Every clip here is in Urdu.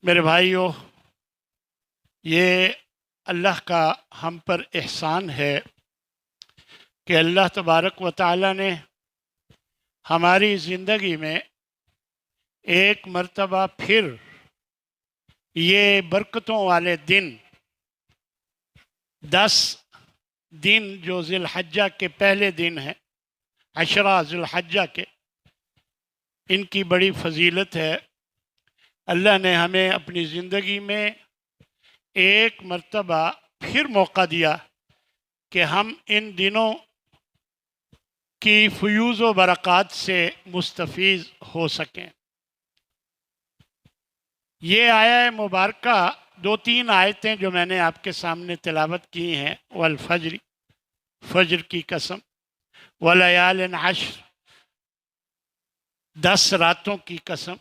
میرے بھائیوں، یہ اللہ کا ہم پر احسان ہے کہ اللہ تبارک و تعالی نے ہماری زندگی میں ایک مرتبہ پھر یہ برکتوں والے دن 10 دن جو ذی الحجہ کے پہلے دن ہیں، 10 ذی الحجہ کے، ان کی بڑی فضیلت ہے۔ اللہ نے ہمیں اپنی زندگی میں ایک مرتبہ پھر موقع دیا کہ ہم ان دنوں کی فیوز و برکات سے مستفیض ہو سکیں۔ یہ آیہ مبارکہ 2-3 آیتیں جو میں نے آپ کے سامنے تلاوت کی ہیں، والفجر، فجر کی قسم، ولیال عشر، 10 راتوں کی قسم،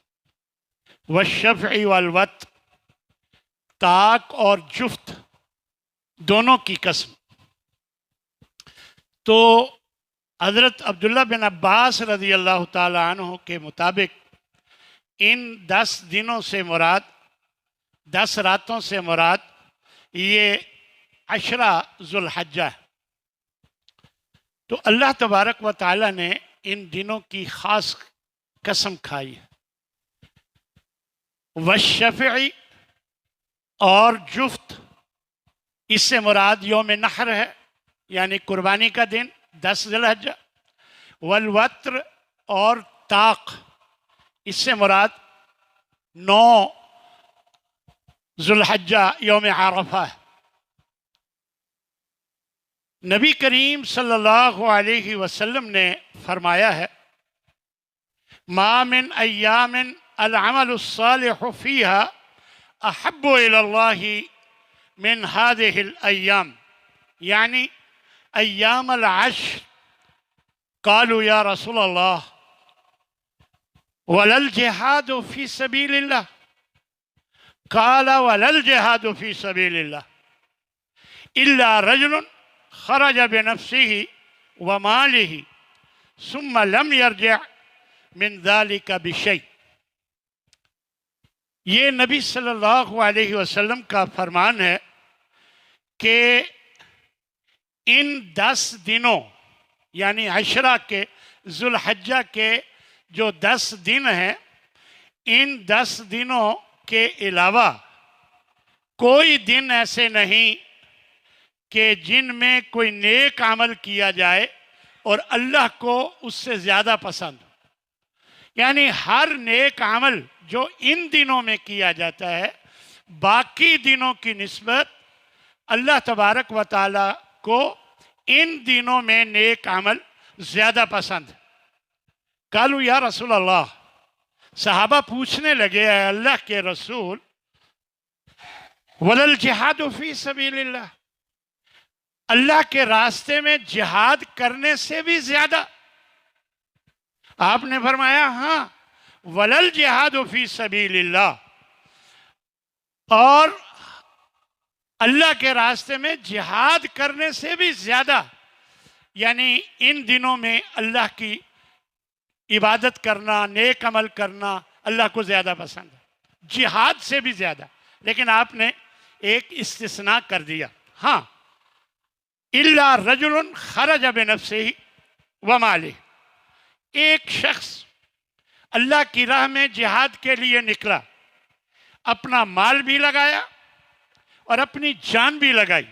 والشفع والوتر، طاق اور جفت دونوں کی قسم۔ تو حضرت عبداللہ بن عباس رضی اللہ تعالی عنہ کے مطابق ان 10 دنوں سے مراد، 10 راتوں سے مراد یہ 10 ذو الحجہ ہے۔ تو اللہ تبارک و تعالی نے ان دنوں کی خاص قسم کھائی ہے۔ والشفع، اور جفت، اس سے مراد یوم نحر ہے، یعنی قربانی کا دن 10 ذی الحجہ۔ والوتر، اور طاق، اس سے مراد 9 ذو الحجہ یوم عرفہ ہے۔ نبی کریم صلی اللہ علیہ وسلم نے فرمایا ہے، ما من ایام العمل الصالح فیہا احب الی اللہ من هذه الایام، یعنی ایام العشر۔ قالوا یا رسول اللہ ولا الجہاد فی سبیل اللہ؟ قال ولا الجہاد فی سبیل اللہ الا رجل خرج بنفسه وماله ثم لم يرجع من ذلك بشيء۔ یہ نبی صلی اللہ علیہ وسلم کا فرمان ہے کہ ان 10 دنوں، یعنی 10 کے ذو الحجہ کے جو 10 دن ہیں، ان 10 دنوں کے علاوہ کوئی دن ایسے نہیں کہ جن میں کوئی نیک عمل کیا جائے اور اللہ کو اس سے زیادہ پسند ہو۔ یعنی ہر نیک عمل جو ان دنوں میں کیا جاتا ہے، باقی دنوں کی نسبت اللہ تبارک و تعالی کو ان دنوں میں نیک عمل زیادہ پسند ہے۔ قالوا یا رسول اللہ، صحابہ پوچھنے لگے، اے اللہ کے رسول، ولا الجہاد فی سبیل اللہ، اللہ کے راستے میں جہاد کرنے سے بھی زیادہ؟ آپ نے فرمایا ہاں، ولا الجہاد فی سبیل اللہ، اور اللہ کے راستے میں جہاد کرنے سے بھی زیادہ، یعنی ان دنوں میں اللہ کی عبادت کرنا، نیک عمل کرنا اللہ کو زیادہ پسند ہے، جہاد سے بھی زیادہ۔ لیکن آپ نے ایک استثناء کر دیا، ہاں، الا رجل خرج بنفسہ ومالہ، ایک شخص اللہ کی راہ میں جہاد کے لیے نکلا، اپنا مال بھی لگایا اور اپنی جان بھی لگائی،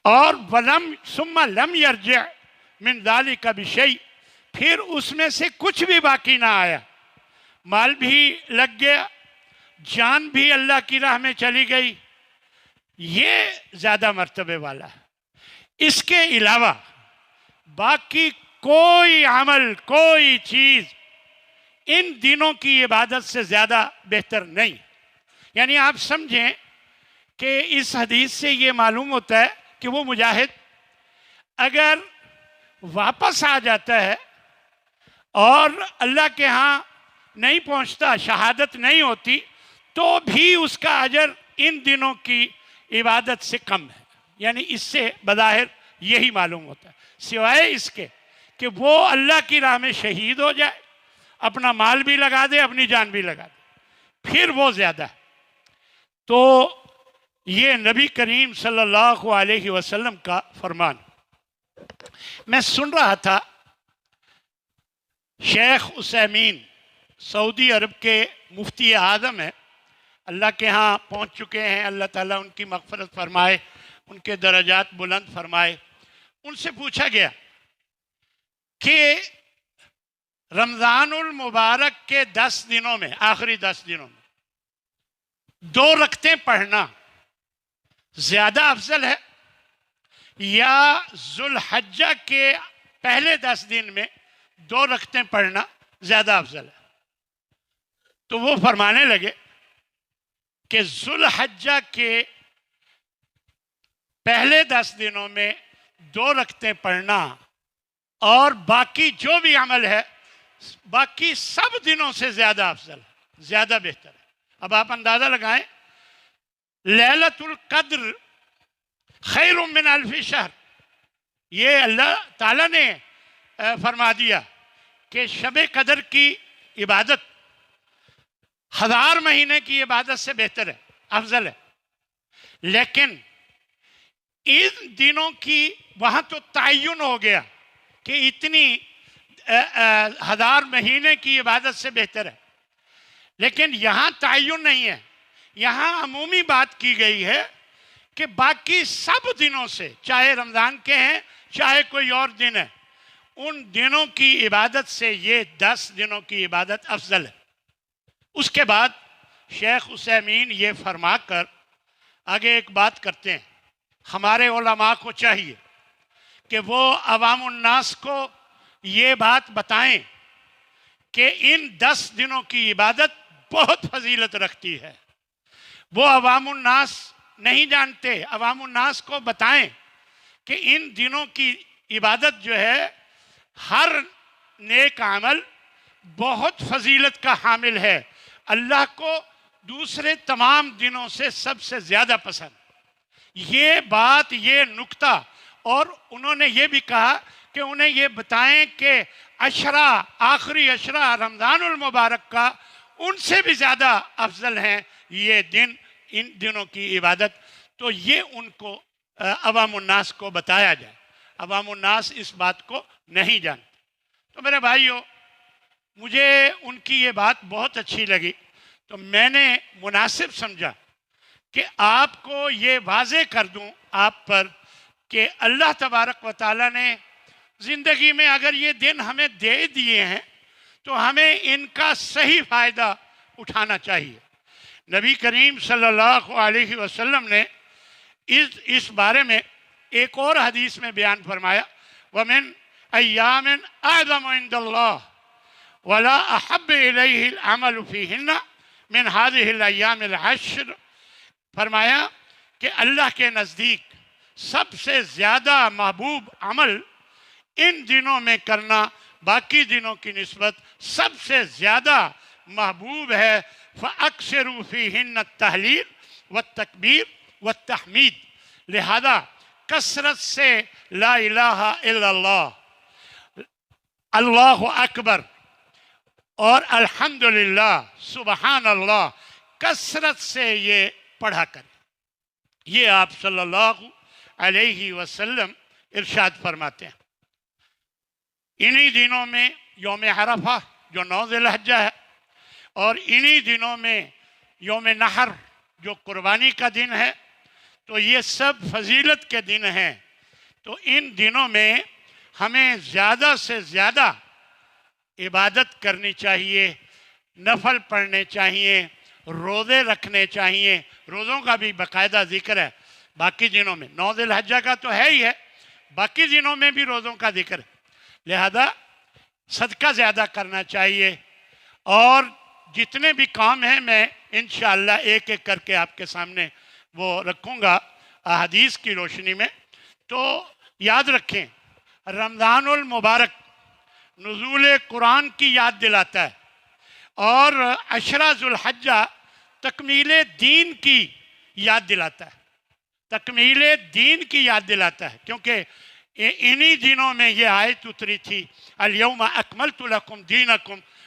اور ثم لم یرجع من ذلک بشیء، پھر اس میں سے کچھ بھی باقی نہ آیا، مال بھی لگ گیا، جان بھی اللہ کی راہ میں چلی گئی، یہ زیادہ مرتبے والا ہے۔ اس کے علاوہ باقی کوئی عمل، کوئی چیز ان دنوں کی عبادت سے زیادہ بہتر نہیں۔ یعنی آپ سمجھیں کہ اس حدیث سے یہ معلوم ہوتا ہے کہ وہ مجاہد اگر واپس آ جاتا ہے اور اللہ کے ہاں نہیں پہنچتا، شہادت نہیں ہوتی، تو بھی اس کا اجر ان دنوں کی عبادت سے کم ہے۔ یعنی اس سے بظاہر یہی معلوم ہوتا ہے، سوائے اس کے کہ وہ اللہ کی راہ میں شہید ہو جائے، اپنا مال بھی لگا دے، اپنی جان بھی لگا دے، پھر وہ زیادہ ہے۔ تو یہ نبی کریم صلی اللہ علیہ وسلم کا فرمان۔ میں سن رہا تھا شیخ عثیمین سعودی عرب کے مفتی اعظم ہیں، اللہ کے ہاں پہنچ چکے ہیں، اللہ تعالیٰ ان کی مغفرت فرمائے، ان کے درجات بلند فرمائے۔ ان سے پوچھا گیا کہ رمضان المبارک کے 10 دنوں میں، آخری 10 دنوں میں 2 رکعتیں پڑھنا زیادہ افضل ہے یا ذوالحجہ کے پہلے 10 دن میں 2 رکعتیں پڑھنا زیادہ افضل ہے؟ تو وہ فرمانے لگے کہ ذوالحجہ کے پہلے 10 دنوں میں 2 رکعتیں پڑھنا اور باقی جو بھی عمل ہے باقی سب دنوں سے زیادہ افضل ہے، زیادہ بہتر ہے۔ اب آپ اندازہ لگائیں، لیلۃ القدر خیر من الف شہر، یہ اللہ تعالیٰ نے فرما دیا کہ شب قدر کی عبادت 1000 مہینے کی عبادت سے بہتر ہے، افضل ہے۔ لیکن ان دنوں کی وہاں تو تعین ہو گیا کہ اتنی 1000 مہینے کی عبادت سے بہتر ہے، لیکن یہاں تعین نہیں ہے، یہاں عمومی بات کی گئی ہے کہ باقی سب دنوں سے، چاہے رمضان کے ہیں چاہے کوئی اور دن ہے، ان دنوں کی عبادت سے یہ 10 دنوں کی عبادت افضل ہے۔ اس کے بعد شیخ عثیمین یہ فرما کر آگے ایک بات کرتے ہیں، ہمارے علماء کو چاہیے کہ وہ عوام الناس کو یہ بات بتائیں کہ ان 10 دنوں کی عبادت بہت فضیلت رکھتی ہے۔ وہ عوام الناس نہیں جانتے، عوام الناس کو بتائیں کہ ان دنوں کی عبادت جو ہے، ہر نیک عمل بہت فضیلت کا حامل ہے، اللہ کو دوسرے تمام دنوں سے سب سے زیادہ پسند۔ یہ بات، یہ نکتہ، اور انہوں نے یہ بھی کہا کہ انہیں یہ بتائیں کہ عشرہ، آخری عشرہ رمضان المبارک کا ان سے بھی زیادہ افضل ہیں یہ دن، ان دنوں کی عبادت۔ تو یہ ان کو عوام الناس کو بتایا جائے، عوام الناس اس بات کو نہیں جانتے۔ تو میرے بھائیوں، مجھے ان کی یہ بات بہت اچھی لگی، تو میں نے مناسب سمجھا کہ آپ کو یہ واضح کر دوں آپ پر کہ اللہ تبارک و تعالیٰ نے زندگی میں اگر یہ دن ہمیں دے دیے ہیں تو ہمیں ان کا صحیح فائدہ اٹھانا چاہیے۔ نبی کریم صلی اللہ علیہ وسلم نے اس بارے میں ایک اور حدیث میں بیان فرمایا، وَمِنْ أَيَّامٍ أَعْظَمُ عِنْدَ اللَّهِ وَلَا أَحَبَّ إِلَيْهِ الْعَمَلُ فِيهِنَّ مِنْ هَذِهِ الْأَيَّامِ الْعَشْرِ، فرمایا کہ اللہ کے نزدیک سب سے زیادہ محبوب عمل ان دنوں میں کرنا باقی دنوں کی نسبت سب سے زیادہ محبوب ہے۔ فَأَكْثِرُوا فِيهِنَّ التَّهْلِيلَ وَالتَّكْبِيرَ وَالتَّحْمِيدَ، لہذا کثرت سے لا الہ الا اللہ، اللہ اکبر اور الحمدللہ، سبحان اللہ، کثرت سے یہ پڑھا کریں۔ یہ آپ صلی اللہ علیہ وسلم ارشاد فرماتے ہیں۔ انہی دنوں میں یوم عرفہ جو 9 ذی الحجہ ہے، اور انہی دنوں میں یوم نحر جو قربانی کا دن ہے، تو یہ سب فضیلت کے دن ہیں۔ تو ان دنوں میں ہمیں زیادہ سے زیادہ عبادت کرنی چاہیے، نفل پڑھنے چاہیے، روزے رکھنے چاہیے۔ روزوں کا بھی باقاعدہ ذکر ہے باقی دنوں میں، 9 ذی الحجہ کا تو ہے ہی ہے، باقی دنوں میں بھی روزوں کا ذکر ہے، لہذا صدقہ زیادہ کرنا چاہیے۔ اور جتنے بھی کام ہیں میں انشاءاللہ ایک ایک کر کے آپ کے سامنے وہ رکھوں گا احادیث کی روشنی میں۔ تو یاد رکھیں، رمضان المبارک نزول قرآن کی یاد دلاتا ہے، اور عشرہ ذوالحجہ تکمیل دین کی یاد دلاتا ہے، تکمیل دین کی یاد دلاتا ہے، کیونکہ انہی دنوں میں یہ آیت اتری تھی، الیوم اکملت لکم دینکم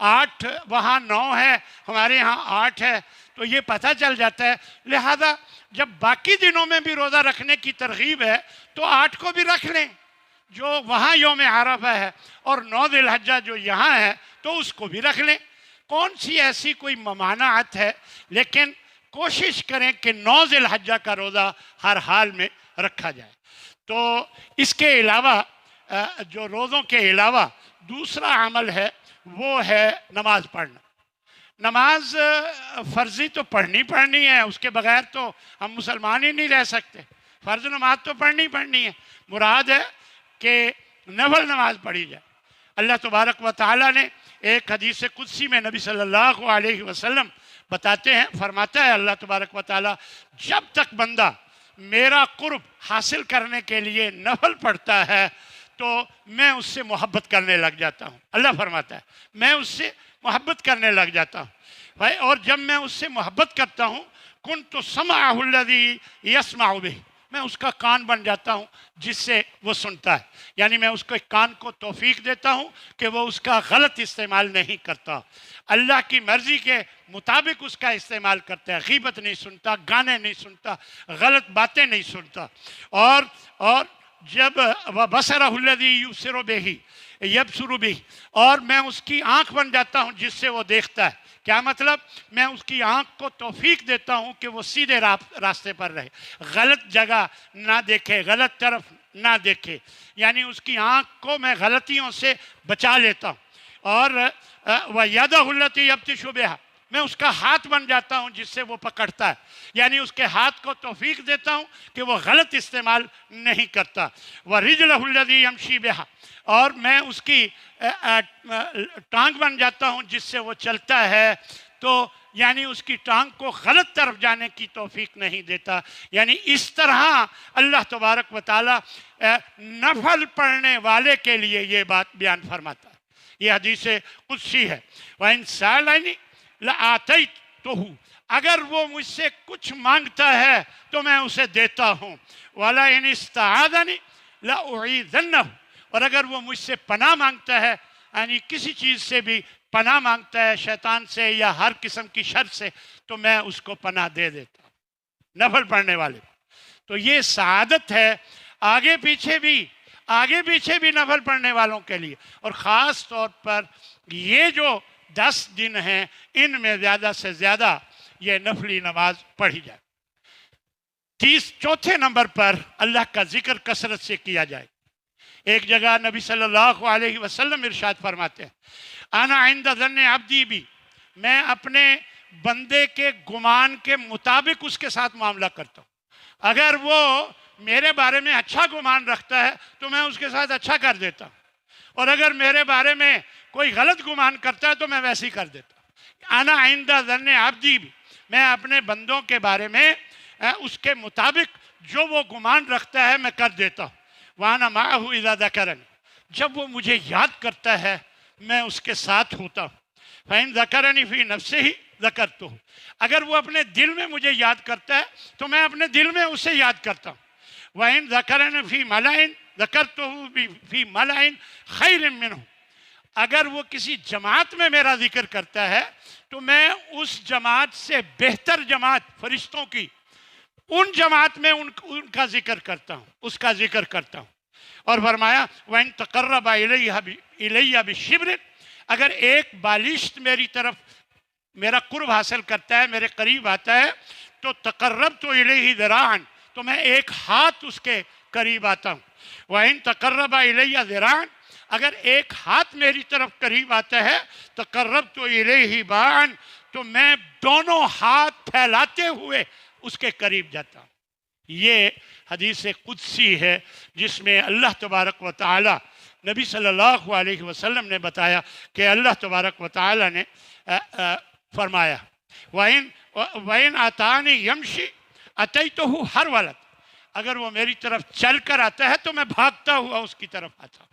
8 وہاں 9 ہے، ہمارے یہاں 8 ہے، تو یہ پتہ چل جاتا ہے۔ لہذا جب باقی دنوں میں بھی روزہ رکھنے کی ترغیب ہے تو 8 کو بھی رکھ لیں جو وہاں یوم عرفہ ہے، اور 9 ذی الحجہ جو یہاں ہے تو اس کو بھی رکھ لیں۔ کون سی ایسی کوئی ممانعت ہے؟ لیکن کوشش کریں کہ 9 ذی الحجہ کا روزہ ہر حال میں رکھا جائے۔ تو اس کے علاوہ جو روزوں کے علاوہ دوسرا عمل ہے وہ ہے نماز پڑھنا۔ نماز فرضی تو پڑھنی ہے، اس کے بغیر تو ہم مسلمان ہی نہیں رہ سکتے۔ فرض نماز تو پڑھنی ہے، مراد ہے کہ نفل نماز پڑھی جائے۔ اللہ تبارک و تعالیٰ نے ایک حدیث قدسی میں نبی صلی اللہ علیہ وسلم بتاتے ہیں، فرماتا ہے اللہ تبارک و تعالیٰ، جب تک بندہ میرا قرب حاصل کرنے کے لیے نفل پڑھتا ہے تو میں اس سے محبت کرنے لگ جاتا ہوں۔ اللہ فرماتا ہے میں اس سے محبت کرنے لگ جاتا ہوں بھائی، اور جب میں اس سے محبت کرتا ہوں کنت سمعہ الذی یسمع بہ، میں اس کا کان بن جاتا ہوں جس سے وہ سنتا ہے، یعنی میں اس کے کان کو توفیق دیتا ہوں کہ وہ اس کا غلط استعمال نہیں کرتا، اللہ کی مرضی کے مطابق اس کا استعمال کرتا ہے، غیبت نہیں سنتا، گانے نہیں سنتا، غلط باتیں نہیں سنتا۔ اور جب وَبَصَرَهُ الَّذِي يُبْصِرُ بِهِ يَبْصُرُ بِهِ، اور میں اس کی آنکھ بن جاتا ہوں جس سے وہ دیکھتا ہے۔ کیا مطلب؟ میں اس کی آنکھ کو توفیق دیتا ہوں کہ وہ سیدھے راستے پر رہے، غلط جگہ نہ دیکھے، غلط طرف نہ دیکھے، یعنی اس کی آنکھ کو میں غلطیوں سے بچا لیتا ہوں۔ اور وَيَدَهُ الَّتِي يَبْطِشُ بِهَا، میں اس کا ہاتھ بن جاتا ہوں جس سے وہ پکڑتا ہے، یعنی اس کے ہاتھ کو توفیق دیتا ہوں کہ وہ غلط استعمال نہیں کرتا۔ وَرِجْلَهُ الَّذِي يَمْشِي بِهَا، اور میں اس کی ٹانگ بن جاتا ہوں جس سے وہ چلتا ہے، تو یعنی اس کی ٹانگ کو غلط طرف جانے کی توفیق نہیں دیتا۔ یعنی اس طرح اللہ تبارک و تعالیٰ نفل پڑھنے والے کے لیے یہ بات بیان فرماتا ہے۔ یہ حدیث قدسی ہے۔ وَإِن سَأَلَنِي لَأَعْطَيْتُهُ، اگر وہ مجھ سے کچھ مانگتا ہے تو میں اسے دیتا ہوں۔ وَلَئِنِ اسْتَعَاذَنِي لَأُعِيذَنَّهُ، اور اگر وہ مجھ سے پناہ مانگتا ہے، یعنی کسی چیز سے بھی پناہ مانگتا ہے، شیطان سے یا ہر قسم کی شر سے، تو میں اس کو پناہ دے دیتا ہوں، نفل پڑھنے والے کو۔ تو یہ سعادت ہے آگے پیچھے بھی نفل پڑھنے والوں کے لیے، اور خاص طور پر یہ جو 10 دن ہیں ان میں زیادہ سے زیادہ یہ نفلی نماز پڑھی جائے۔ چوتھے نمبر پر اللہ کا ذکر کثرت سے کیا جائے۔ ایک جگہ نبی صلی اللہ علیہ وسلم ارشاد فرماتے ہیں، انا عند ظن عبدی بی، میں اپنے بندے کے گمان کے مطابق اس کے ساتھ معاملہ کرتا ہوں۔ اگر وہ میرے بارے میں اچھا گمان رکھتا ہے تو میں اس کے ساتھ اچھا کر دیتا ہوں، اور اگر میرے بارے میں کوئی غلط گمان کرتا ہے تو میں ویسے ہی کر دیتا ہوں۔ انا عند ظن عبدی بی، میں اپنے بندوں کے بارے میں اس کے مطابق جو وہ گمان رکھتا ہے میں کر دیتا ہوں۔ وَأَنَا مَعَهُ إِذَا ذَكَرَنِي، جب وہ مجھے یاد کرتا ہے میں اس کے ساتھ ہوتا ہوں۔ فَإِن ذَكَرَنِي فِي نَفْسِهِ ذَكَرْتُهُ، اگر وہ اپنے دل میں مجھے یاد کرتا ہے تو میں اپنے دل میں اسے یاد کرتا ہوں۔ وَإِن ذَكَرَنِي فِي مَلَئٍ ذَكَرْتُهُ فِي مَلَئٍ خَيْرٍ مِّنْهُ، اگر وہ کسی جماعت میں میرا ذکر کرتا ہے تو میں اس جماعت سے بہتر جماعت فرشتوں کی، ان جماعت میں ان کا ذکر کرتا ہوں، اس کا ذکر کرتا ہوں۔ اور فرمایا وَإِن تَقَرَّبَ إِلَيَّ بِشِبْرٍ، اگر ایک بالشت میری طرف میرا قرب حاصل کرتا ہے، میرے قریب آتا ہے، تو تقربت إِلَيْهِ ذِرَاعًا، تو میں ایک ہاتھ اس کے قریب آتا ہوں۔ وَإِن تَقَرَّبَ إِلَيَّ ذِرَاعًا، اگر ایک ہاتھ میری طرف قریب آتا ہے، تقربت إِلَيْهِ بَاعًا، تو میں دونوں ہاتھ پھیلاتے ہوئے اس کے قریب جاتا ہوں۔ یہ حدیث قدسی ہے جس میں اللہ تبارک و تعالی نبی صلی اللہ علیہ وسلم نے بتایا کہ اللہ تبارک و تعالی نے فرمایا وَإِنْ آتَانِي يَمْشِي أَتَيْتُهُ هَرْوَلَةً، اگر وہ میری طرف چل کر آتا ہے تو میں بھاگتا ہوا اس کی طرف آتا ہوں۔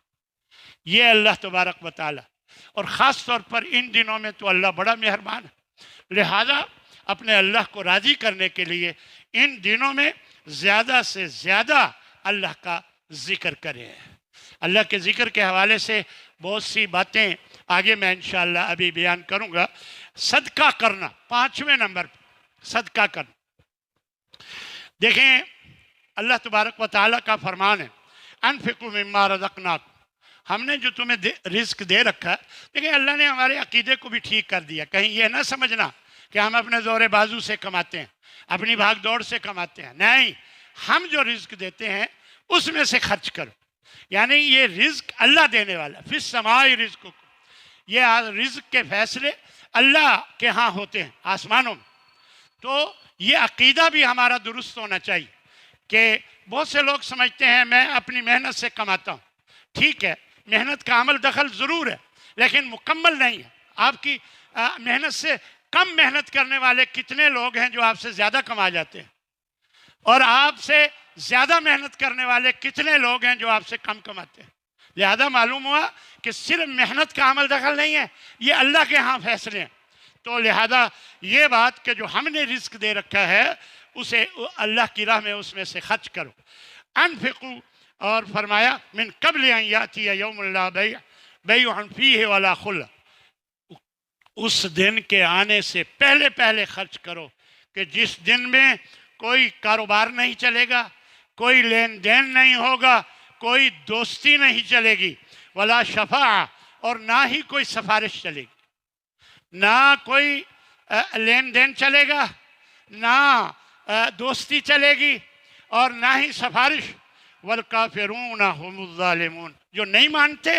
یہ اللہ تبارک و تعالی، اور خاص طور پر ان دنوں میں تو اللہ بڑا مہربان ہے، لہذا اپنے اللہ کو راضی کرنے کے لیے ان دنوں میں زیادہ سے زیادہ اللہ کا ذکر کریں۔ اللہ کے ذکر کے حوالے سے بہت سی باتیں آگے میں انشاءاللہ ابھی بیان کروں گا۔ صدقہ کرنا، 5ویں نمبر پہ صدقہ کرنا۔ دیکھیں اللہ تبارک و تعالیٰ کا فرمان ہے، انفقوا مما رزقناکم، ہم نے جو تمہیں رزق دے رکھا ہے۔ دیکھیں اللہ نے ہمارے عقیدے کو بھی ٹھیک کر دیا، کہیں یہ نہ سمجھنا کہ ہم اپنے زور بازو سے کماتے ہیں، اپنی بھاگ دوڑ سے کماتے ہیں، نہیں، ہم جو رزق دیتے ہیں اس میں سے خرچ کرو، یعنی یہ رزق اللہ دینے والا، فی السماء رزقکم، یہ رزق کے فیصلے اللہ کے ہاں ہوتے ہیں آسمانوں میں۔ تو یہ عقیدہ بھی ہمارا درست ہونا چاہیے کہ بہت سے لوگ سمجھتے ہیں میں اپنی محنت سے کماتا ہوں، ٹھیک ہے، محنت کا عمل دخل ضرور ہے لیکن مکمل نہیں ہے۔ آپ کی محنت سے کم محنت کرنے والے کتنے لوگ ہیں جو آپ سے زیادہ کما جاتے ہیں، اور آپ سے زیادہ محنت کرنے والے کتنے لوگ ہیں جو آپ سے کم کماتے ہیں۔ لہذا معلوم ہوا کہ صرف محنت کا عمل دخل نہیں ہے، یہ اللہ کے ہاں فیصلے ہیں۔ تو لہذا یہ بات کہ جو ہم نے رزق دے رکھا ہے اسے اللہ کی راہ میں اس میں سے خرچ کرو۔ انفقوا، اور فرمایا من قبل ان یاتی یوم لا بیع فیہ ولا خلہ، اس دن کے آنے سے پہلے پہلے خرچ کرو کہ جس دن میں کوئی کاروبار نہیں چلے گا، کوئی لین دین نہیں ہوگا، کوئی دوستی نہیں چلے گی، ولا شفاعہ، اور نہ ہی کوئی سفارش چلے گی، نہ کوئی لین دین چلے گا، نہ دوستی چلے گی، اور نہ ہی سفارش۔ والکافرون هم الظالمون، جو نہیں مانتے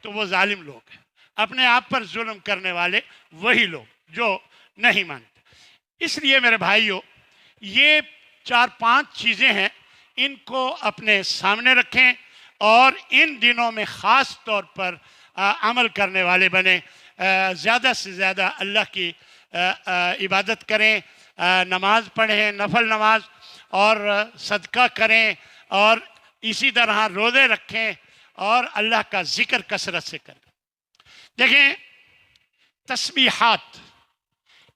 تو وہ ظالم لوگ ہیں، اپنے آپ پر ظلم کرنے والے وہی لوگ جو نہیں مانتے۔ اس لیے میرے بھائیوں، یہ 4-5 چیزیں ہیں، ان کو اپنے سامنے رکھیں اور ان دنوں میں خاص طور پر عمل کرنے والے بنیں، زیادہ سے زیادہ اللہ کی عبادت کریں، نماز پڑھیں، نفل نماز، اور صدقہ کریں، اور اسی طرح روزے رکھیں، اور اللہ کا ذکر کثرت سے کریں۔ دیکھیں تسبیحات،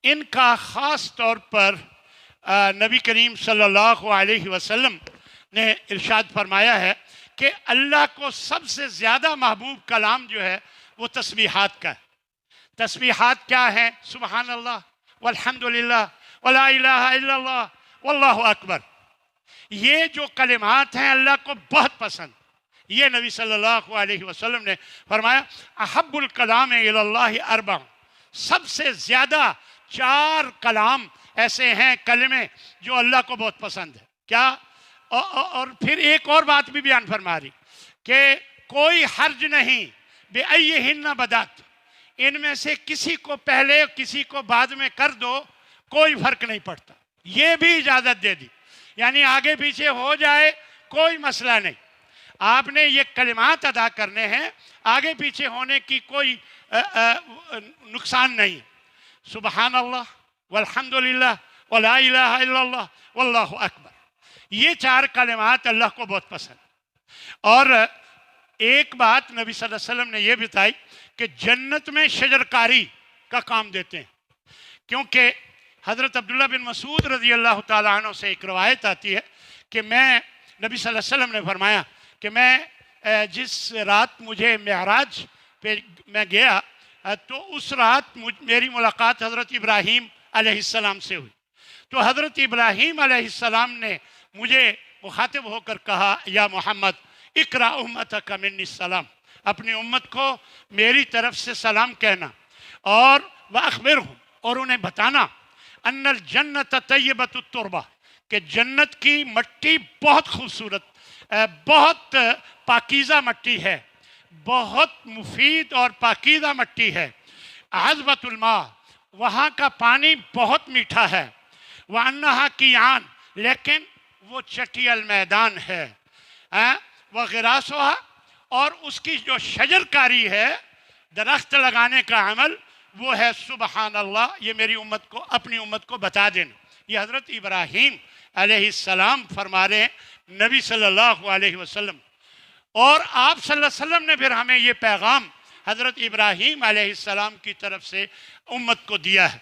ان کا خاص طور پر نبی کریم صلی اللہ علیہ وسلم نے ارشاد فرمایا ہے کہ اللہ کو سب سے زیادہ محبوب کلام جو ہے وہ تسبیحات کا ہے۔ تسبیحات کیا ہیں؟ سبحان اللہ، والحمدللہ، ولا الہ الا اللہ، واللہ اکبر۔ یہ جو کلمات ہیں اللہ کو بہت پسند، یہ نبی صلی اللہ علیہ وسلم نے فرمایا احب الکلام الی اللہ اربع، سب سے زیادہ 4 کلام ایسے ہیں، کلمے جو اللہ کو بہت پسند ہے۔ کیا؟ اور پھر ایک اور بات بھی بیان فرما رہی کہ کوئی حرج نہیں بِأَيِّهِنَّ بَدَاتْ، ان میں سے کسی کو پہلے کسی کو بعد میں کر دو، کوئی فرق نہیں پڑتا، یہ بھی اجازت دے دی، یعنی آگے پیچھے ہو جائے کوئی مسئلہ نہیں، آپ نے یہ کلمات ادا کرنے ہیں، آگے پیچھے ہونے کی کوئی نقصان نہیں۔ سبحان اللہ، والحمدللہ، ولا الہ الا اللہ، واللہ اکبر، یہ 4 کلمات اللہ کو بہت پسند۔ اور ایک بات نبی صلی اللہ علیہ وسلم نے یہ بتائی کہ جنت میں شجرکاری کا کام دیتے ہیں، کیونکہ حضرت عبداللہ بن مسعود رضی اللہ تعالیٰ عنہ سے ایک روایت آتی ہے کہ نبی صلی اللہ علیہ وسلم نے فرمایا کہ میں جس رات مجھے معراج پہ میں گیا تو اس رات میری ملاقات حضرت ابراہیم علیہ السلام سے ہوئی، تو حضرت ابراہیم علیہ السلام نے مجھے مخاطب ہو کر کہا یا محمد اقرأ امتک منی السلام، اپنی امت کو میری طرف سے سلام کہنا، اور وَأَخْبِرْهُمْ، اور انہیں بتانا ان الجنت طیبۃ التربہ، کہ جنت کی مٹی بہت خوبصورت، بہت پاکیزہ مٹی ہے، بہت مفید اور پاکیزہ مٹی ہے، عذبۃ الماء، وہاں کا پانی بہت میٹھا ہے، وَأَنَّهَا قِيعان، لیکن وہ چٹیل میدان ہے، وَغِرَاسُهَا، اور اس کی جو شجرکاری ہے، درخت لگانے کا عمل، وہ ہے سبحان اللہ۔ یہ میری امت کو، اپنی امت کو بتا دینا، یہ حضرت ابراہیم علیہ السلام فرما رہے ہیں نبی صلی اللہ علیہ وسلم، اور آپ صلی اللہ علیہ وسلم نے پھر ہمیں یہ پیغام حضرت ابراہیم علیہ السلام کی طرف سے امت کو دیا ہے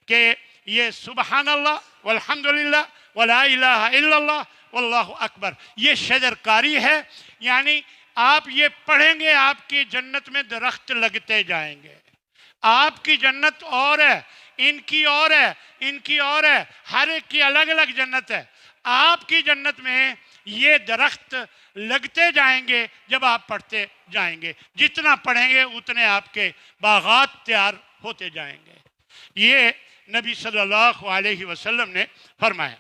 کہ یہ سبحان اللہ، والحمدللہ، ولا الہ الا اللہ، واللہ اکبر، یہ شجرکاری ہے، یعنی آپ یہ پڑھیں گے آپ کی جنت میں درخت لگتے جائیں گے. آپ کی جنت اور ہے، ان کی اور ہے، ان کی اور ہے، ہر ایک کی الگ الگ جنت ہے. آپ کی جنت میں یہ درخت لگتے جائیں گے جب آپ پڑھتے جائیں گے. جتنا پڑھیں گے اتنے آپ کے باغات تیار ہوتے جائیں گے. یہ نبی صلی اللہ علیہ وسلم نے فرمایا.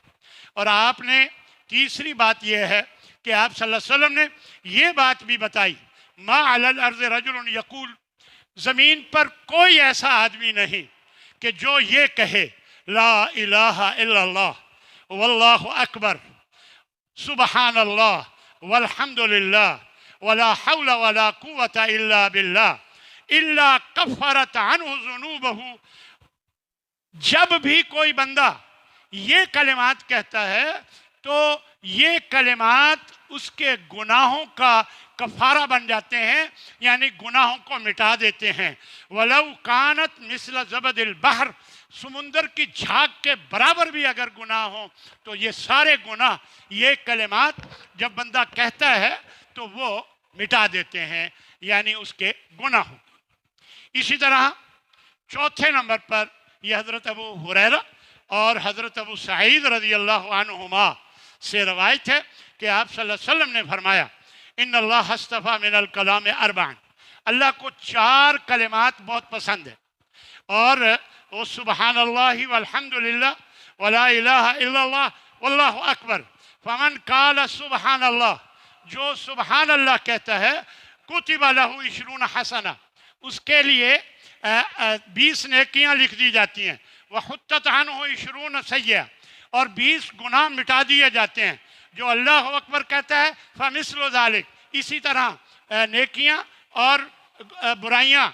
اور آپ نے تیسری بات یہ ہے کہ آپ صلی اللہ علیہ وسلم نے یہ بات بھی بتائی، ما علی الارض رجل یقول، زمین پر کوئی ایسا آدمی نہیں کہ جو یہ کہے لا الہ الا اللہ واللہ اکبر سبحان اللہ والحمد للہ ولا حول ولا قوة الا باللہ الا کفرت عنہ ذنوبہ. جب بھی کوئی بندہ یہ کلمات کہتا ہے تو یہ کلمات اس کے گناہوں کا کفارہ بن جاتے ہیں، یعنی گناہوں کو مٹا دیتے ہیں. وَلَوْ كَانَتْ مِثْلَ زَبَدِ الْبَحْرِ، سمندر کی جھاگ کے برابر بھی اگر گناہ ہوں تو یہ سارے گناہ یہ کلمات جب بندہ کہتا ہے تو وہ مٹا دیتے ہیں، یعنی اس کے گناہوں. اسی طرح چوتھے نمبر پر یہ حضرت ابو ہریرہ اور حضرت ابو سعید رضی اللہ عنہما سے روایت ہے کہ آپ صلی اللہ علیہ وسلم نے فرمایا ان اللہ اصطفیٰ من الکلام اربعن، اللہ کو 4 کلمات بہت پسند ہے، اور وہ سبحان اللہ والحمد للہ ولا الہ الا اللہ واللہ اکبر. فمن قال سبحان اللہ، جو سبحان اللہ کہتا ہے، کتب لہ 20 حسنہ، اس کے لیے 20 نیکیاں لکھ دی جاتی ہیں. وحطت عنہ 20 سیئہ، اور 20 گناہ مٹا دیے جاتے ہیں. جو اللہ اکبر کہتا ہے فمثل ذالک، اسی طرح نیکیاں اور برائیاں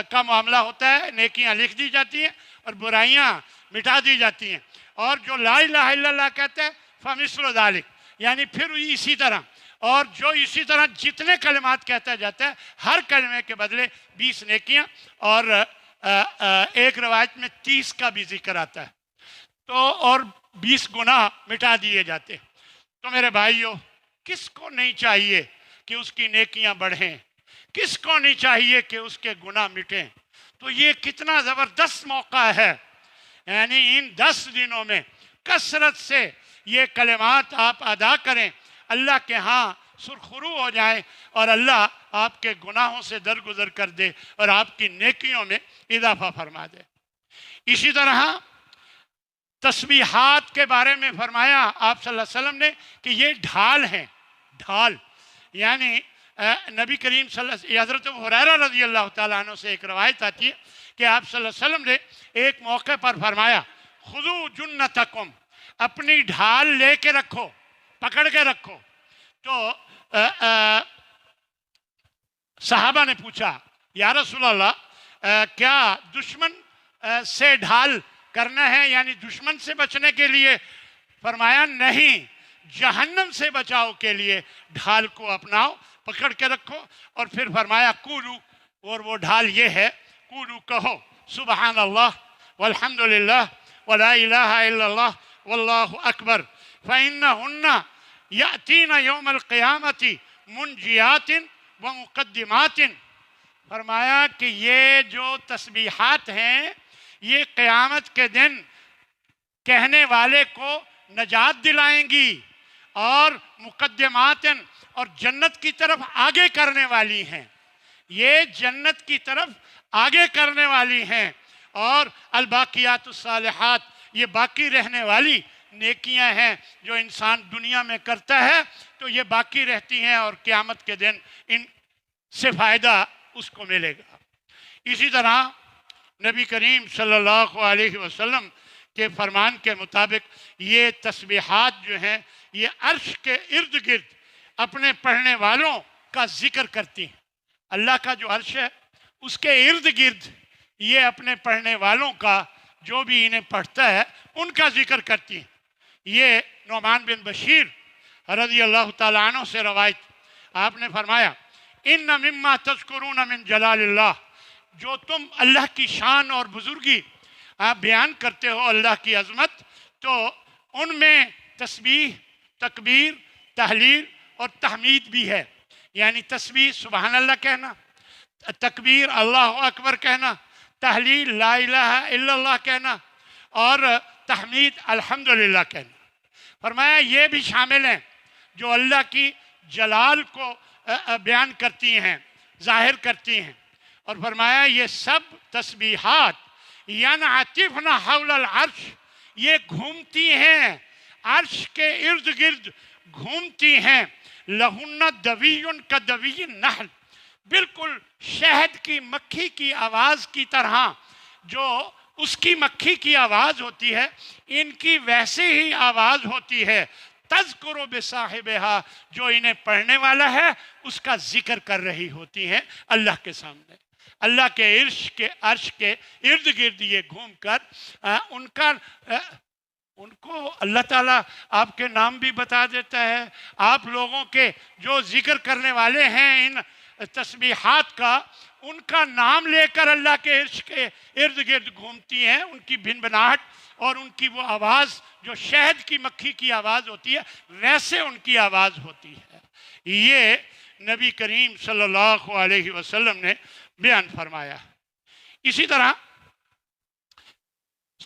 کا معاملہ ہوتا ہے، نیکیاں لکھ دی جاتی ہیں اور برائیاں مٹا دی جاتی ہیں. اور جو لا الہ الا اللہ کہتا ہے فمثل ذالک، یعنی پھر اسی طرح، اور جو اسی طرح جتنے کلمات کہتا جاتا ہے ہر کلمے کے بدلے 20 نیکیاں، اور ایک روایت میں 30 کا بھی ذکر آتا ہے، تو اور 20 گناہ مٹا دیے جاتے. تو میرے بھائیوں، کس کو نہیں چاہیے کہ اس کی نیکیاں بڑھیں؟ کس کو نہیں چاہیے کہ اس کے گناہ مٹیں؟ تو یہ کتنا زبردست موقع ہے، یعنی ان 10 دنوں میں کثرت سے یہ کلمات آپ ادا کریں، اللہ کے ہاں سرخرو ہو جائیں اور اللہ آپ کے گناہوں سے درگزر کر دے اور آپ کی نیکیوں میں اضافہ فرما دے. اسی طرح تسبیحات کے بارے میں فرمایا آپ صلی اللہ علیہ وسلم نے کہ یہ ڈھال ہیں. ڈھال یعنی نبی کریم صلی اللہ علیہ وسلم، حضرت ابو ہریرہ رضی اللہ تعالیٰ عنہ سے ایک روایت آتی ہے کہ آپ صلی اللہ علیہ وسلم نے ایک موقع پر فرمایا خذو جنتکم، اپنی ڈھال لے کے رکھو، پکڑ کے رکھو. تو صحابہ نے پوچھا یا رسول اللہ کیا دشمن سے ڈھال کرنا ہے، یعنی دشمن سے بچنے کے لیے؟ فرمایا نہیں، جہنم سے بچاؤ کے لیے ڈھال کو اپناؤ، پکڑ کے رکھو. اور پھر فرمایا قولو، اور وہ ڈھال یہ ہے، قولو کہو سبحان اللہ والحمد للہ ولا الہ الا اللہ واللہ اکبر فإنہن یأتین یوم القیامت منجیات ومقدمات. فرمایا کہ یہ جو تسبیحات ہیں یہ قیامت کے دن کہنے والے کو نجات دلائیں گی، اور مقدمات، اور جنت کی طرف آگے کرنے والی ہیں، یہ جنت کی طرف آگے کرنے والی ہیں. اور الباقیات الصالحات، یہ باقی رہنے والی نیکیاں ہیں جو انسان دنیا میں کرتا ہے تو یہ باقی رہتی ہیں اور قیامت کے دن ان سے فائدہ اس کو ملے گا. اسی طرح نبی کریم صلی اللہ علیہ وسلم کے فرمان کے مطابق یہ تسبیحات جو ہیں یہ عرش کے ارد گرد اپنے پڑھنے والوں کا ذکر کرتی ہیں. اللہ کا جو عرش ہے اس کے ارد گرد یہ اپنے پڑھنے والوں کا، جو بھی انہیں پڑھتا ہے ان کا ذکر کرتی ہیں. یہ نعمان بن بشیر رضی اللہ تعالیٰ عنہ سے روایت، آپ نے فرمایا ان مما تذکرون من جلال اللہ، جو تم اللہ کی شان اور بزرگی آپ بیان کرتے ہو، اللہ کی عظمت، تو ان میں تسبیح، تکبیر، تحلیل اور تحمید بھی ہے. یعنی تسبیح سبحان اللہ کہنا، تکبیر اللہ اکبر کہنا، تحلیل لا الہ الا اللہ کہنا، اور تحمید الحمدللہ کہنا۔ فرمایا یہ بھی شامل ہیں جو اللہ کی جلال کو بیان کرتی ہیں، ظاہر کرتی ہیں۔ اور فرمایا یہ سب تسبیحات ینعطفن حول العرش، یہ گھومتی ہیں عرش کے ارد گرد گھومتی ہیں، لہن دوی کدوی النحل، بالکل شہد کی مکھی کی آواز کی طرح جو اس کی مکھی کی آواز ہوتی ہے، ان کی ویسے ہی آواز ہوتی ہے۔ تذکر بصاحبہا، جو انہیں پڑھنے والا ہے اس کا ذکر کر رہی ہوتی ہیں اللہ کے سامنے۔ اللہ کے عرش کے ارد گرد یہ گھوم کر ان کو اللہ تعالیٰ آپ کے نام بھی بتا دیتا ہے۔ آپ لوگوں کے جو ذکر کرنے والے ہیں ان تسبیحات کا، ان کا نام لے کر اللہ کے عرش کے ارد گرد گھومتی ہیں۔ ان کی بھنبھناہٹ اور ان کی وہ آواز جو شہد کی مکھی کی آواز ہوتی ہے، ویسے ان کی آواز ہوتی ہے۔ یہ نبی کریم صلی اللہ علیہ وسلم نے بیان فرمایا۔ اسی طرح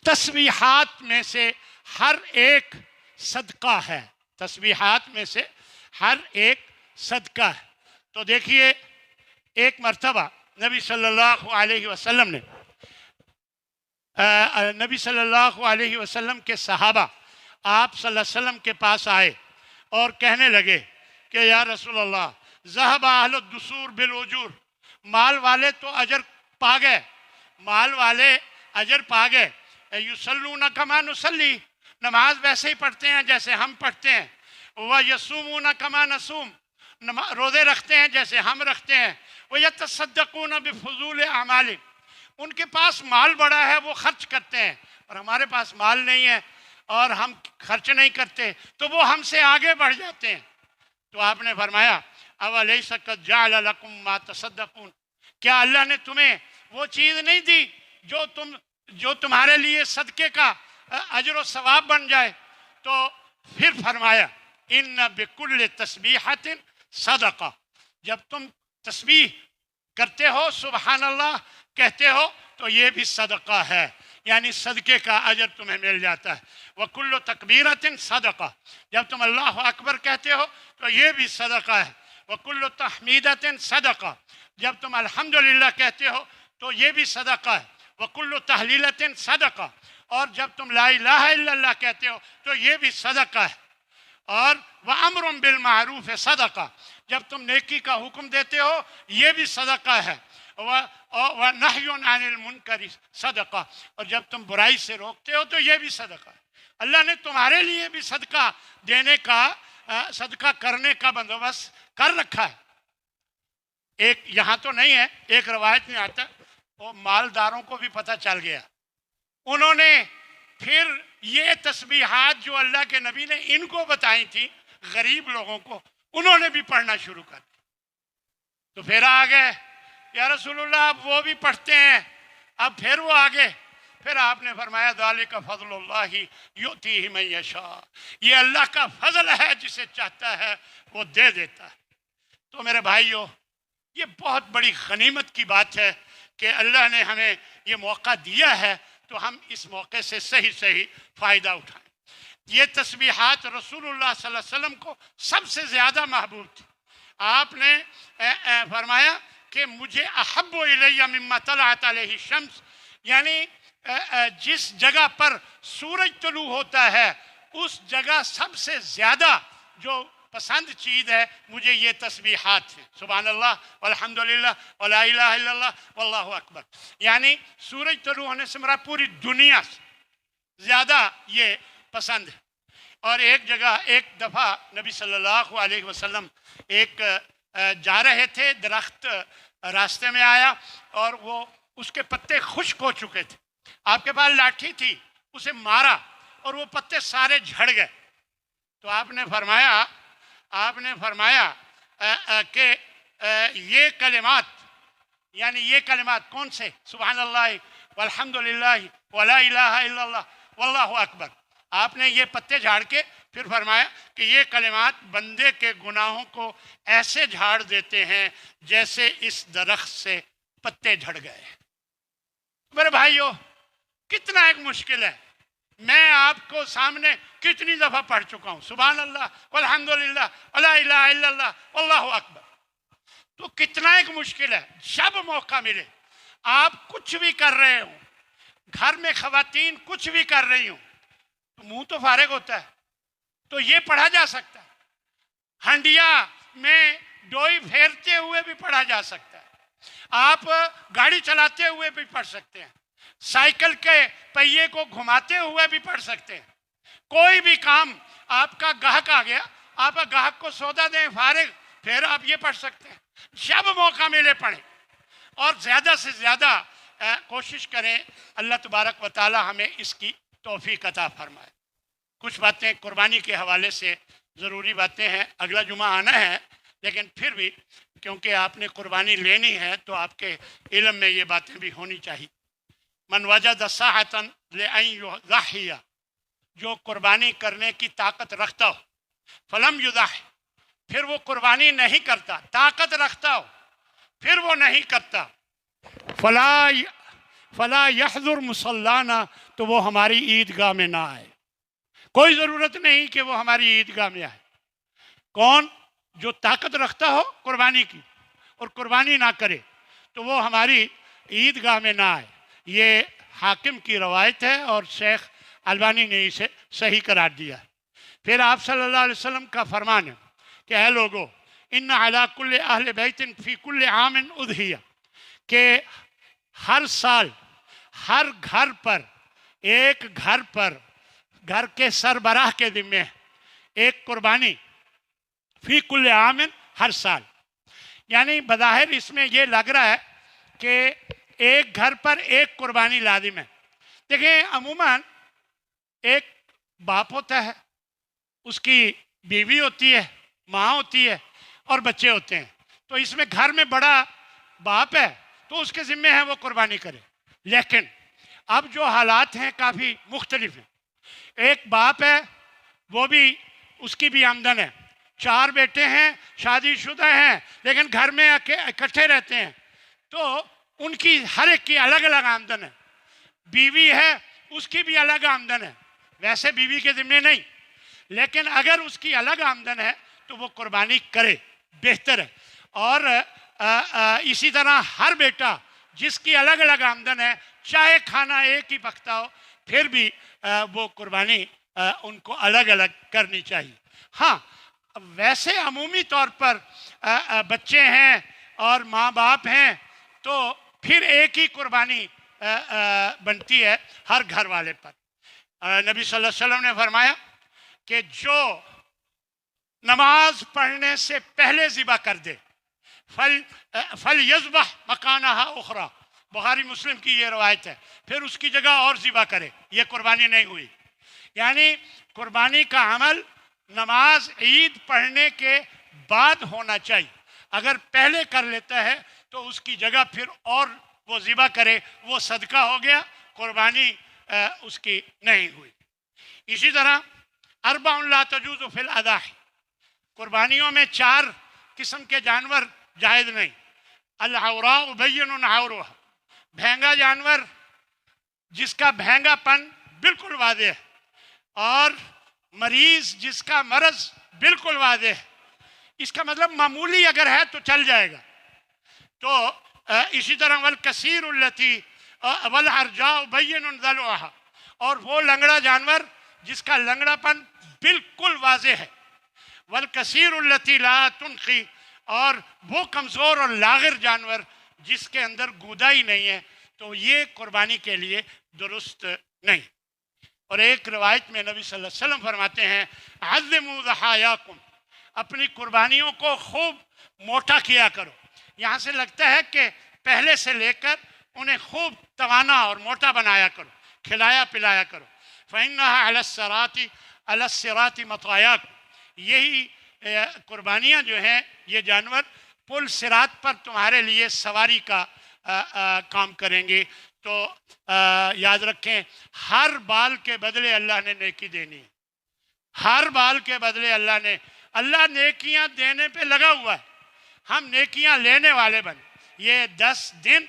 تسبیحات میں سے ہر ایک صدقہ ہے، تسبیحات میں سے ہر ایک صدقہ ہے۔ تو دیکھیے ایک مرتبہ نبی صلی اللہ علیہ وسلم نے نبی صلی اللہ علیہ وسلم کے صحابہ آپ صلی اللہ علیہ وسلم کے پاس آئے اور کہنے لگے کہ یا رسول اللہ ذہب اہل الدثور بالاجور، مال والے تو اجر پا گئے، مال والے اجر پا گئے، یصلون کما نصلی، نماز ویسے ہی پڑھتے ہیں جیسے ہم پڑھتے ہیں، ویصومون کما نصوم، روزے رکھتے ہیں جیسے ہم رکھتے ہیں، ویتصدقون بفضول اعمالہم، ان کے پاس مال بڑا ہے وہ خرچ کرتے ہیں، اور ہمارے پاس مال نہیں ہے اور ہم خرچ نہیں کرتے تو وہ ہم سے آگے بڑھ جاتے ہیں۔ تو آپ نے فرمایا اولیس قد جعل لکم ما تصدقون، کیا اللہ نے تمہیں وہ چیز نہیں دی جو تمہارے لیے صدقے کا اجر و ثواب بن جائے؟ تو پھر فرمایا ان بکل تسبیحۃ صدقہ، جب تم تسبیح کرتے ہو سبحان اللہ کہتے ہو تو یہ بھی صدقہ ہے، یعنی صدقے کا اجر تمہیں مل جاتا ہے۔ وَكُلُّ تَكْبِيرَةٍ صَدَقَةٍ، جب تم اللہ اکبر کہتے ہو تو یہ بھی صدقہ ہے۔ وَكُلُّ تَحْمِيدَةٍ صَدَقَةٍ، جب تم الحمدللہ کہتے ہو تو یہ بھی صدقہ ہے۔ وَكُلُّ تَحْلِيلَةٍ صَدَقَةٍ، اور جب تم لا الہ الا اللہ کہتے ہو تو یہ بھی صدقہ ہے۔ اور وَأَمْرٌ بِالْمَعْرُوفِ صَدَقَةٍ، جب تم نیکی کا حکم دیتے ہو یہ بھی صدقہ ہے۔ وَنَحْيٌ عَنِ الْمُنْكَرِ صَدَقَةٍ، اور جب تم برائی سے روکتے ہو تو یہ بھی صدقہ ہے۔ اللہ نے تمہارے لیے بھی صدقہ دینے کا، صدقہ کرنے کا بندوبست کر رکھا ہے۔ ایک یہاں تو نہیں ہے، ایک روایت میں آتا ہے وہ مالداروں کو بھی پتہ چل گیا، انہوں نے پھر یہ تسبیحات جو اللہ کے نبی نے ان کو بتائی تھی غریب لوگوں کو، انہوں نے بھی پڑھنا شروع کر دیا۔ تو پھر آگے یا رسول اللہ اب وہ بھی پڑھتے ہیں، اب پھر وہ آگے، پھر آپ نے فرمایا ذالک فضل اللہ یؤتیہ من یشاء، یہ اللہ کا فضل ہے جسے چاہتا ہے وہ دے دیتا ہے۔ تو میرے بھائیو یہ بہت بڑی غنیمت کی بات ہے کہ اللہ نے ہمیں یہ موقع دیا ہے تو ہم اس موقع سے صحیح فائدہ اٹھائیں۔ یہ تسبیحات رسول اللہ صلی اللہ علیہ وسلم کو سب سے زیادہ محبوب تھی۔ آپ نے فرمایا کہ مجھے احب الیہ مما طلعت علیہ الشمس، یعنی جس جگہ پر سورج طلوع ہوتا ہے اس جگہ سب سے زیادہ جو پسند چیز ہے مجھے یہ تسبیحات ہیں، سبحان اللہ والحمدللہ ولا الہ الا اللہ واللہ اکبر، یعنی سورج طلوع ہونے سے مراد پوری دنیا سے زیادہ یہ پسند ہے۔ اور ایک جگہ ایک دفعہ نبی صلی اللہ علیہ وسلم ایک جا رہے تھے، درخت راستے میں آیا اور وہ اس کے پتے خشک ہو چکے تھے، آپ کے پاس لاٹھی تھی، اسے مارا اور وہ پتے سارے جھڑ گئے۔ تو آپ نے فرمایا کہ یہ کلمات، یعنی یہ کلمات کون سے؟ سبحان اللہ والحمدللہ ولا الہ الا اللہ واللہ اکبر، آپ نے یہ پتے جھاڑ کے پھر فرمایا کہ یہ کلمات بندے کے گناہوں کو ایسے جھاڑ دیتے ہیں جیسے اس درخت سے پتے جھڑ گئے۔ میرے بھائیو، کتنا ایک مشکل ہے، میں آپ کو سامنے کتنی دفعہ پڑھ چکا ہوں، سبحان اللہ والحمدللہ ولا الہ الا اللہ واللہ اکبر، تو کتنا ایک مشکل ہے۔ جب موقع ملے، آپ کچھ بھی کر رہے ہوں، گھر میں خواتین کچھ بھی کر رہی ہوں، تو منہ تو فارغ ہوتا ہے، تو یہ پڑھا جا سکتا ہے۔ ہنڈیا میں ڈوئی پھیرتے ہوئے بھی پڑھا جا سکتا ہے، آپ گاڑی چلاتے ہوئے بھی پڑھ سکتے ہیں، سائیکل کے پہیے کو گھماتے ہوئے بھی پڑھ سکتے ہیں، کوئی بھی کام، آپ کا گاہک آ گیا، آپ گاہک کو سودا دیں فارغ، پھر آپ یہ پڑھ سکتے ہیں۔ جب موقع ملے پڑھیں، اور زیادہ سے زیادہ کوشش کریں، اللہ تبارک و تعالی ہمیں اس کی توفیق عطا فرمائے۔ کچھ باتیں قربانی کے حوالے سے ضروری باتیں ہیں، اگلا جمعہ آنا ہے، لیکن پھر بھی کیونکہ آپ نے قربانی لینی ہے تو آپ کے علم میں یہ باتیں بھی ہونی چاہیے۔ من وجد ساعۃ لأن یضحی، جو قربانی کرنے کی طاقت رکھتا ہو، فلم یضحی، پھر وہ قربانی نہیں کرتا، طاقت رکھتا ہو پھر وہ نہیں کرتا، فلا یحضر مصلانا، تو وہ ہماری عیدگاہ میں نہ آئے۔ کوئی ضرورت نہیں کہ وہ ہماری عیدگاہ میں آئے۔ کون؟ جو طاقت رکھتا ہو قربانی کی اور قربانی نہ کرے تو وہ ہماری عیدگاہ میں نہ آئے۔ یہ حاکم کی روایت ہے اور شیخ البانی نے اسے صحیح قرار دیا۔ پھر آپ صلی اللہ علیہ وسلم کا فرمان ہے کہ اے لوگو، ان علی کل اہل بیت فی کل عام اضحیہ، کہ ہر سال ہر گھر پر، ایک گھر پر، گھر کے سربراہ کے ذمے ایک قربانی، فی کل عام، ہر سال، یعنی بظاہر اس میں یہ لگ رہا ہے کہ ایک گھر پر ایک قربانی لازم ہے۔ دیکھیں عموماً ایک باپ ہوتا ہے، اس کی بیوی ہوتی ہے، ماں ہوتی ہے اور بچے ہوتے ہیں، تو اس میں گھر میں بڑا باپ ہے تو اس کے ذمے ہے وہ قربانی کرے۔ لیکن اب جو حالات ہیں کافی مختلف ہیں۔ ایک باپ ہے، وہ بھی، اس کی بھی آمدن ہے، 4 بیٹے ہیں، شادی شدہ ہیں، لیکن گھر میں اکٹھے رہتے ہیں، تو ان کی ہر ایک کی الگ الگ آمدن ہے۔ بیوی ہے، اس کی بھی الگ آمدن ہے، ویسے بیوی کے ذمے نہیں، لیکن اگر اس کی الگ آمدن ہے تو وہ قربانی کرے، بہتر ہے۔ اور اسی طرح ہر بیٹا جس کی الگ الگ آمدن ہے، چاہے کھانا ایک ہی پکتا ہو، پھر بھی وہ قربانی ان کو الگ الگ کرنی چاہیے۔ ہاں ویسے عمومی طور پر بچے ہیں اور ماں باپ ہیں تو پھر ایک ہی قربانی بنتی ہے ہر گھر والے پر۔ نبی صلی اللہ علیہ وسلم نے فرمایا کہ جو نماز پڑھنے سے پہلے ذبح کر دے، فَلْيَذْبَحْ مَكَانَهَا أُخْرَى، بخاری مسلم کی یہ روایت ہے، پھر اس کی جگہ اور ذبح کرے، یہ قربانی نہیں ہوئی۔ یعنی قربانی کا عمل نماز عید پڑھنے کے بعد ہونا چاہیے، اگر پہلے کر لیتا ہے تو اس کی جگہ پھر اور وہ ذبح کرے، وہ صدقہ ہو گیا، قربانی اس کی نہیں ہوئی۔ اسی طرح اربع لا تجوز فی الاضاحی، قربانیوں میں 4 قسم کے جانور جائز نہیں۔ العوراء بین عورها، بھینگا جانور جس کا بھینگا پن بالکل واضح ہے، اور مریض جس کا مرض بالکل واضح ہے، اس کا مطلب معمولی اگر ہے تو چل جائے گا۔ تو اسی طرح والکثیر التی والارجاء بین ذلعها، اور وہ لنگڑا جانور جس کا لنگڑا پن بالکل واضح ہے، والکثیر التی لا تنقی، اور وہ کمزور اور لاغر جانور جس کے اندر گودا ہی نہیں ہے، تو یہ قربانی کے لیے درست نہیں۔ اور ایک روایت میں نبی صلی اللہ علیہ وسلم فرماتے ہیں عظموا ضحایاکم، اپنی قربانیوں کو خوب موٹا کیا کرو۔ یہاں سے لگتا ہے کہ پہلے سے لے کر انہیں خوب توانا اور موٹا بنایا کرو، کھلایا پلایا کرو۔ فإنها علی الصراط مطایاکم، یہی قربانیاں جو ہیں، یہ جانور پل صراط پر تمہارے لیے سواری کا کام کریں گے۔ تو یاد رکھیں ہر بال کے بدلے اللہ نے نیکی دینی ہے، ہر بال کے بدلے اللہ نیکیاں دینے پہ لگا ہوا ہے، ہم نیکیاں لینے والے بن۔ یہ 10 دن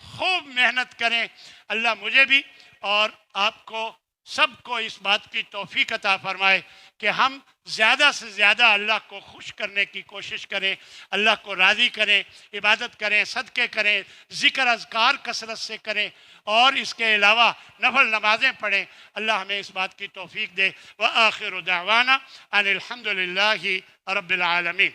خوب محنت کریں۔ اللہ مجھے بھی اور آپ کو سب کو اس بات کی توفیق عطا فرمائے کہ ہم زیادہ سے زیادہ اللہ کو خوش کرنے کی کوشش کریں، اللہ کو راضی کریں، عبادت کریں، صدقے کریں، ذکر اذکار کثرت سے کریں، اور اس کے علاوہ نفل نمازیں پڑھیں۔ اللہ ہمیں اس بات کی توفیق دے۔ وآخر دعوانا ان الحمد للہ رب العالمین۔